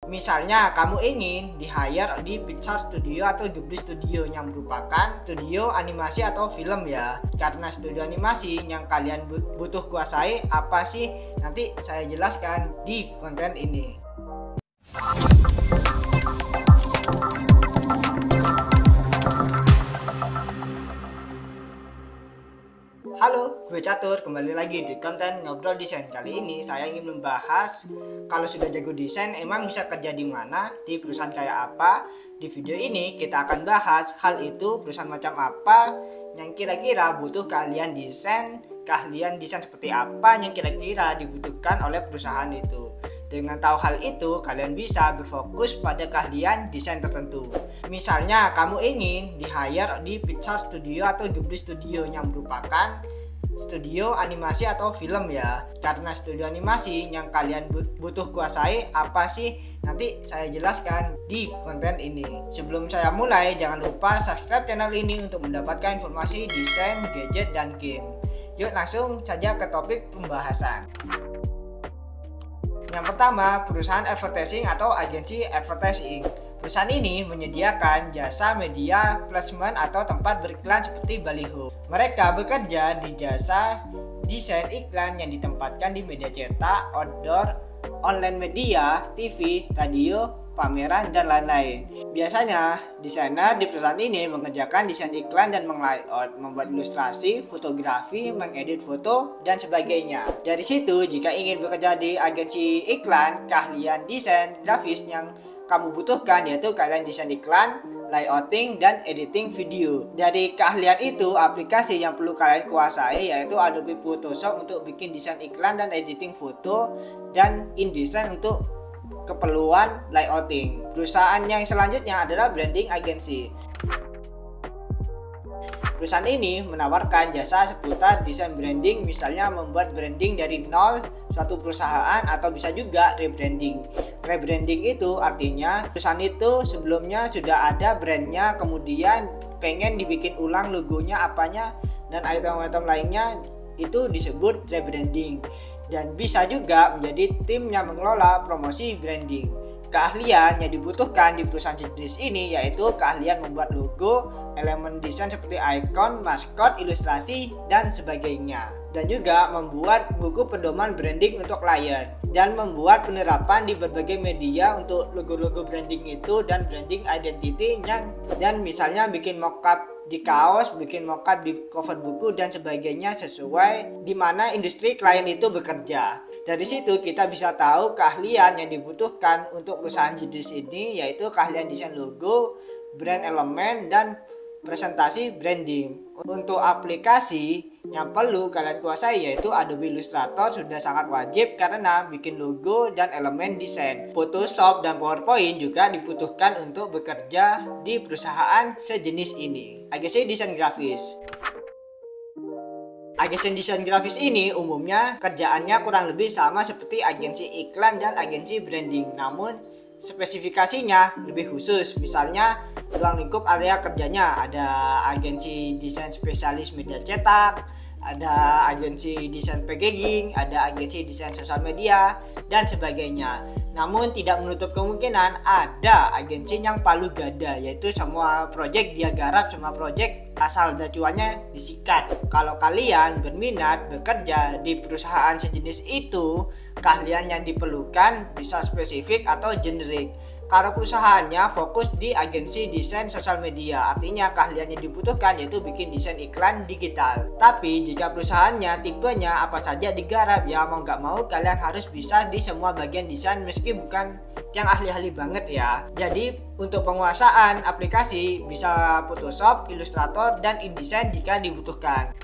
Misalnya kamu ingin di-hire di Pixar Studio atau Ghibli Studio yang merupakan studio animasi atau film ya. Karena studio animasi yang kalian butuh kuasai apa sih? Nanti saya jelaskan di konten ini. Halo, gue Catur, kembali lagi di konten Ngobrol Desain. Kali ini saya ingin membahas kalau sudah jago desain emang bisa kerja di mana, di perusahaan kayak apa. Di video ini kita akan bahas hal itu, perusahaan macam apa yang kira-kira butuh keahlian desain seperti apa yang kira-kira dibutuhkan oleh perusahaan itu. Dengan tahu hal itu, kalian bisa berfokus pada keahlian desain tertentu. Misalnya, kamu ingin di-hire di Pixar Studio atau Ghibli Studio yang merupakan studio animasi atau film ya. Karena studio animasi yang kalian butuh kuasai apa sih? Nanti saya jelaskan di konten ini. Sebelum saya mulai, jangan lupa subscribe channel ini untuk mendapatkan informasi desain, gadget, dan game. Yuk langsung saja ke topik pembahasan. Yang pertama, perusahaan advertising atau agensi advertising. Perusahaan ini menyediakan jasa media placement atau tempat beriklan seperti baliho. Mereka bekerja di jasa desain iklan yang ditempatkan di media cetak, outdoor, online media, TV, radio, pameran, dan lain-lain. Biasanya, desainer di perusahaan ini mengerjakan desain iklan dan meng-layout, membuat ilustrasi, fotografi, mengedit foto, dan sebagainya. Dari situ, jika ingin bekerja di agensi iklan, keahlian desain grafis yang kamu butuhkan yaitu keahlian desain iklan, layouting, dan editing video. Dari keahlian itu, aplikasi yang perlu kalian kuasai yaitu Adobe Photoshop untuk bikin desain iklan dan editing foto, dan InDesign untuk keperluan layouting. Perusahaan yang selanjutnya adalah branding agency. Perusahaan ini menawarkan jasa seputar desain branding, misalnya membuat branding dari nol suatu perusahaan atau bisa juga rebranding. Rebranding itu artinya perusahaan itu sebelumnya sudah ada brandnya, kemudian pengen dibikin ulang logonya, apanya, dan item-item lainnya, itu disebut rebranding. Dan bisa juga menjadi tim yang mengelola promosi branding. Keahlian yang dibutuhkan di perusahaan jenis ini yaitu keahlian membuat logo, elemen desain seperti ikon, maskot, ilustrasi, dan sebagainya. Dan juga membuat buku pedoman branding untuk klien. Dan membuat penerapan di berbagai media untuk logo-logo branding itu dan branding identity dan misalnya bikin mockup di kaos, bikin mockup di cover buku, dan sebagainya sesuai di mana industri klien itu bekerja. Dari situ kita bisa tahu keahlian yang dibutuhkan untuk perusahaan jenis ini yaitu keahlian desain logo, brand elemen, dan presentasi branding. Untuk aplikasi yang perlu kalian kuasai yaitu Adobe Illustrator sudah sangat wajib karena bikin logo dan elemen desain. Photoshop dan PowerPoint juga dibutuhkan untuk bekerja di perusahaan sejenis ini. Agensi desain grafis. Agensi desain grafis ini umumnya kerjaannya kurang lebih sama seperti agensi iklan dan agensi branding, namun spesifikasinya lebih khusus. Misalnya ruang lingkup area kerjanya ada agensi desain spesialis media cetak, ada agensi desain packaging, ada agensi desain sosial media, dan sebagainya. Namun tidak menutup kemungkinan ada agensi yang palu gada, yaitu semua project dia garap, semua project asal ada cuannya disikat. Kalau kalian berminat bekerja di perusahaan sejenis itu, keahlian yang diperlukan bisa spesifik atau generik. Kalau perusahaannya fokus di agensi desain sosial media, artinya keahlian yang dibutuhkan yaitu bikin desain iklan digital. Tapi jika perusahaannya tipenya apa saja digarap, ya mau nggak mau kalian harus bisa di semua bagian desain meski bukan yang ahli-ahli banget ya. Jadi untuk penguasaan aplikasi bisa Photoshop, Illustrator, dan InDesign jika dibutuhkan.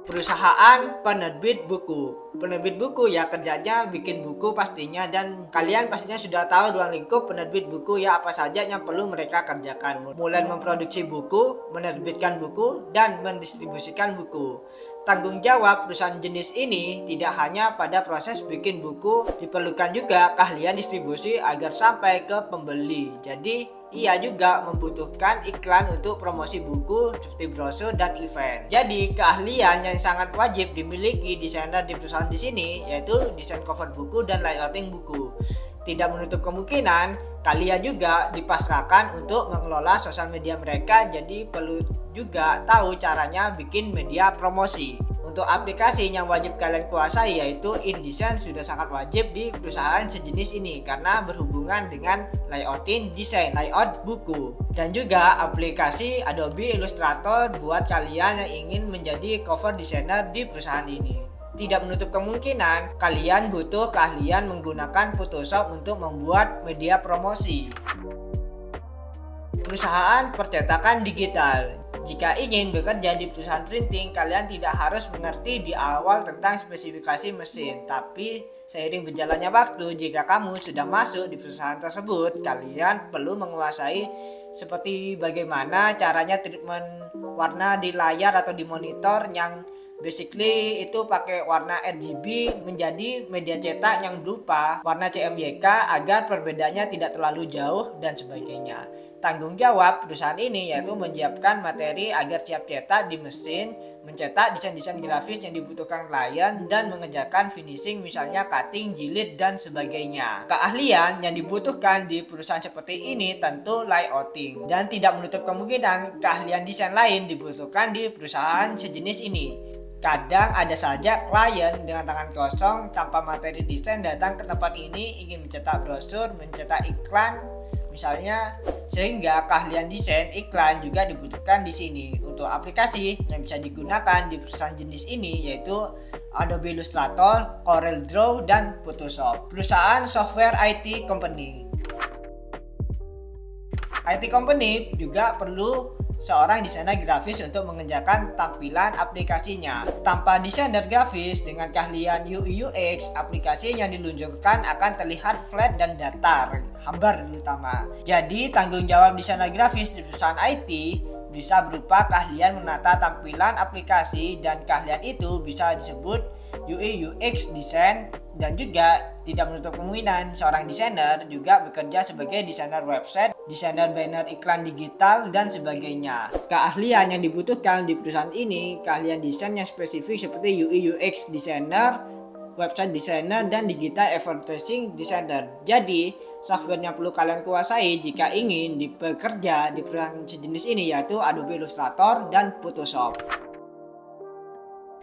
Perusahaan penerbit buku. Penerbit buku ya kerjanya bikin buku pastinya, dan kalian pastinya sudah tahu ruang lingkup penerbit buku ya apa saja yang perlu mereka kerjakan. Mulai memproduksi buku, menerbitkan buku, dan mendistribusikan buku. Tanggung jawab perusahaan jenis ini tidak hanya pada proses bikin buku, diperlukan juga keahlian distribusi agar sampai ke pembeli. Jadi ia juga membutuhkan iklan untuk promosi buku seperti brosur dan event. Jadi keahlian yang sangat wajib dimiliki desainer di perusahaan di sini yaitu desain cover buku dan layouting buku. tidak menutup kemungkinan kalian juga dipasrahkan untuk mengelola sosial media mereka, jadi perlu juga tahu caranya bikin media promosi. Untuk aplikasi yang wajib kalian kuasai yaitu InDesign sudah sangat wajib di perusahaan sejenis ini karena berhubungan dengan layouting desain, layout buku. Dan juga aplikasi Adobe Illustrator buat kalian yang ingin menjadi cover designer di perusahaan ini. Tidak menutup kemungkinan kalian butuh keahlian menggunakan Photoshop untuk membuat media promosi. Perusahaan percetakan digital. Jika ingin bekerja di perusahaan printing, kalian tidak harus mengerti di awal tentang spesifikasi mesin. Tapi seiring berjalannya waktu, jika kamu sudah masuk di perusahaan tersebut, kalian perlu menguasai seperti bagaimana caranya treatment warna di layar atau di monitor yang basically itu pakai warna RGB menjadi media cetak yang berupa warna CMYK agar perbedaannya tidak terlalu jauh dan sebagainya. Tanggung jawab perusahaan ini yaitu menyiapkan materi agar siap cetak di mesin, mencetak desain-desain grafis yang dibutuhkan klien, dan mengerjakan finishing misalnya cutting, jilid, dan sebagainya. Keahlian yang dibutuhkan di perusahaan seperti ini tentu layouting, dan tidak menutup kemungkinan keahlian desain lain dibutuhkan di perusahaan sejenis ini. Kadang ada saja klien dengan tangan kosong tanpa materi desain datang ke tempat ini ingin mencetak brosur, mencetak iklan misalnya, sehingga keahlian desain iklan juga dibutuhkan di sini. Untuk aplikasi yang bisa digunakan di perusahaan jenis ini yaitu Adobe Illustrator, Corel Draw, dan Photoshop. Perusahaan software IT company. IT company juga perlu seorang desainer grafis untuk mengerjakan tampilan aplikasinya. Tanpa desainer grafis dengan keahlian UI UX, aplikasi yang diluncurkan akan terlihat flat dan datar, hambar terutama. Jadi tanggung jawab desainer grafis di perusahaan IT bisa berupa keahlian menata tampilan aplikasi, dan keahlian itu bisa disebut UI UX design. Dan juga tidak menutup kemungkinan seorang desainer juga bekerja sebagai desainer website, desainer banner iklan digital, dan sebagainya. Keahlian yang dibutuhkan di perusahaan ini keahlian desain yang spesifik seperti UI UX designer, website designer, dan digital advertising designer. Jadi software yang perlu kalian kuasai jika ingin bekerja di perusahaan sejenis ini yaitu Adobe Illustrator dan Photoshop.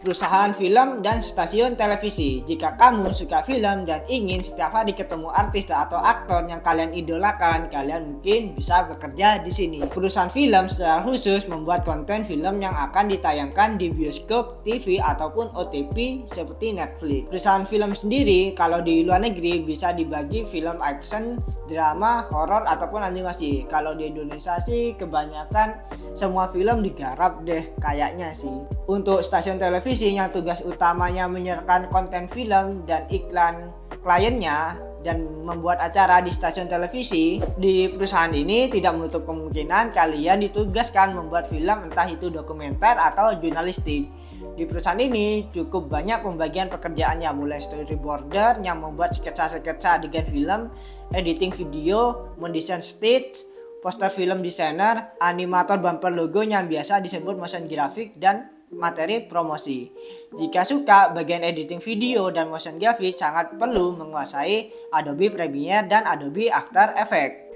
Perusahaan film dan stasiun televisi. Jika kamu suka film dan ingin setiap hari ketemu artis atau aktor yang kalian idolakan, kalian mungkin bisa bekerja di sini. Perusahaan film secara khusus membuat konten film yang akan ditayangkan di bioskop, TV, ataupun OTT seperti Netflix. Perusahaan film sendiri kalau di luar negeri bisa dibagi film action, drama, horor, ataupun animasi. Kalau di Indonesia sih kebanyakan semua film digarap deh kayaknya sih. Untuk stasiun televisi yang tugas utamanya menyiarkan konten film dan iklan kliennya dan membuat acara di stasiun televisi, di perusahaan ini tidak menutup kemungkinan kalian ditugaskan membuat film entah itu dokumenter atau jurnalistik. Di perusahaan ini cukup banyak pembagian pekerjaannya, mulai storyboarder yang membuat sketsa-sketsa adegan film, editing video, mendesain stage, poster film designer, animator bumper logo yang biasa disebut motion graphic, dan materi promosi. Jika suka bagian editing video dan motion graphic, sangat perlu menguasai Adobe Premiere dan Adobe After Effects.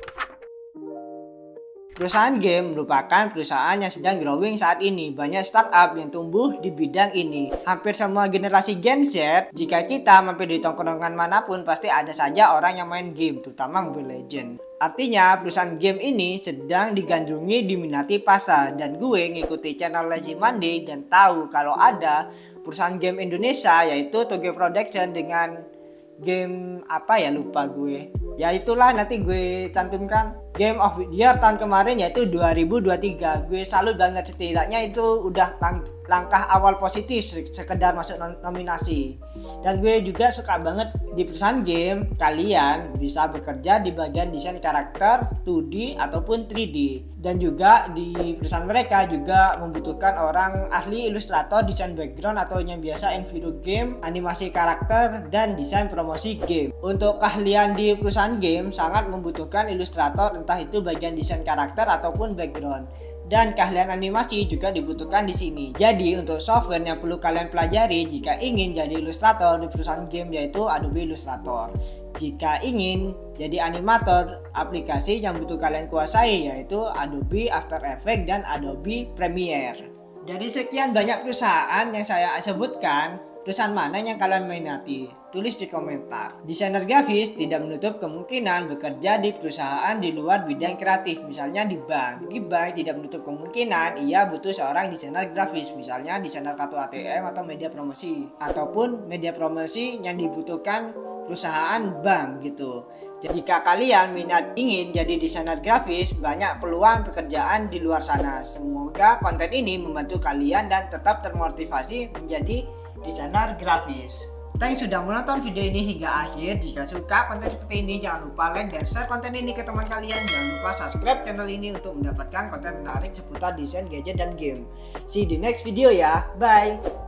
Perusahaan game merupakan perusahaan yang sedang growing saat ini. Banyak startup yang tumbuh di bidang ini. Hampir semua generasi Gen Z, jika kita mampir di tongkrongan manapun, pasti ada saja orang yang main game, terutama Mobile Legends. Artinya perusahaan game ini sedang digandrungi diminati pasar, dan gue ngikuti channel Lazy Monday dan tahu kalau ada perusahaan game Indonesia yaitu Toge Production dengan game apa ya, lupa gue. Ya itulah, nanti gue cantumkan Game of the Year tahun kemarin yaitu 2023. Gue salut banget, setidaknya itu udah langkah awal positif sekedar masuk nominasi. Dan gue juga suka banget di perusahaan game kalian bisa bekerja di bagian desain karakter 2D ataupun 3D. Dan juga di perusahaan mereka juga membutuhkan orang ahli ilustrator, desain background atau yang biasa in video game, animasi karakter, dan desain promosi game. Untuk keahlian di perusahaan game sangat membutuhkan ilustrator, entah itu bagian desain karakter ataupun background. dan keahlian animasi juga dibutuhkan di sini. Jadi untuk software yang perlu kalian pelajari jika ingin jadi ilustrator di perusahaan game yaitu Adobe Illustrator. Jika ingin jadi animator, aplikasi yang butuh kalian kuasai yaitu Adobe After Effects dan Adobe Premiere. Dari sekian banyak perusahaan yang saya sebutkan, perusahaan mana yang kalian minati? Tulis di komentar. Desainer grafis tidak menutup kemungkinan bekerja di perusahaan di luar bidang kreatif, misalnya di bank. Di bank tidak menutup kemungkinan ia butuh seorang desainer grafis, misalnya desainer kartu ATM atau media promosi. Ataupun media promosi yang dibutuhkan perusahaan bank gitu. Jadi jika kalian minat ingin jadi desainer grafis, banyak peluang pekerjaan di luar sana. Semoga konten ini membantu kalian dan tetap termotivasi menjadi desainer grafis. Thanks sudah menonton video ini hingga akhir. Jika suka konten seperti ini, jangan lupa like dan share konten ini ke teman kalian. Jangan lupa subscribe channel ini untuk mendapatkan konten menarik seputar desain, gadget, dan game. See you di next video ya. Bye.